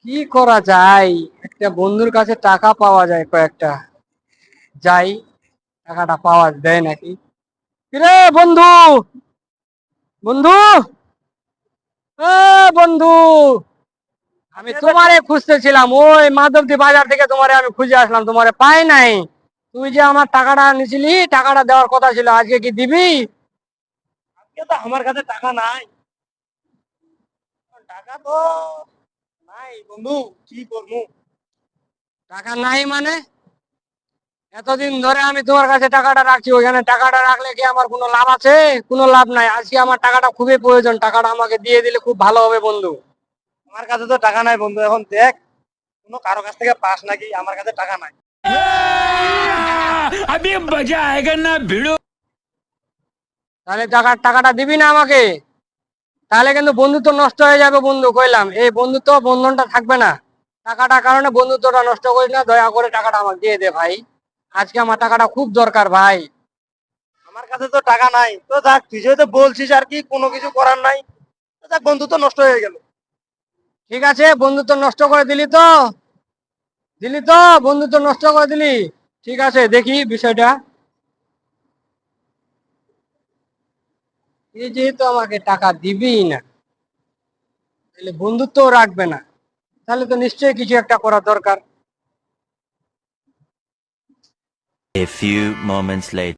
কি করা যায়? একটা বন্ধুর কাছে টাকা পাওয়া যায় কয়েকটা। যাই, টাকাটা পাওয়া দেয় নাকি? কিরে বন্ধু, বন্ধু, এ বন্ধু, আমি তোমারে খুঁজতেছিলাম, ওই মাধবদী বাজার থেকে তোমারে আমি খুঁজে আসলাম, তোমারে পাই নাই। তুই যে আমার টাকাটা নিছিলি, টাকাটা দেওয়ার কথা ছিল, আজকে কি দিবি? আজকে তো আমার কাছে টাকা নাই। টাকা তো নাই বন্ধু, কি করবো? টাকা নাই মানে? এতদিন ধরে আমি তোমার কাছে টাকাটা রাখছি, ওইখানে টাকাটা রাখলে কি আমার কোনো লাভ আছে? কোনো লাভ নাই। আজকে আমার টাকাটা খুবই প্রয়োজন, টাকাটা আমাকে দিয়ে দিলে খুব ভালো হবে বন্ধু। আমার কাছে তো টাকা নাই বন্ধু, এখন দেখ কোনো কারো কাছ থেকে পাস নাকি, আমার কাছে টাকা নাই। अभी मजा आएगा ना भिड़ो। তাহলে টাকাটা দিবি না আমাকে? তাহলে কিন্তু বন্ধুত্ব নষ্ট হয়ে যাবে বন্ধু, কইলাম এই বন্ধুত্ব বন্ধনটা থাকবে না। টাকাটা কারণে বন্ধুত্বটা নষ্ট করিস না, দয়া করে টাকাটা আমাকে দিয়ে দে ভাই। আজকে আমার টাকাটা খুব দরকার ভাই। আমার কাছে তো টাকা নাই, তো দেখ তুই যেহেতু বলছিস আর কি, কোনো কিছু করার নাই। তো দেখ বন্ধু তো নষ্ট হয়ে গেল। ঠিক আছে, বন্ধুত্ব নষ্ট করে দিলি তো? দিলি তো? বন্ধুত্ব নষ্ট করে দিলি? ঠিক আছে, দেখি বিষয়টা। এই যেহেতু আমাকে টাকা দিবিই না, তাহলে বন্ধুত্বও রাখবে না, তাহলে তো নিশ্চয়ই কিছু একটা করা দরকার। A few moments later.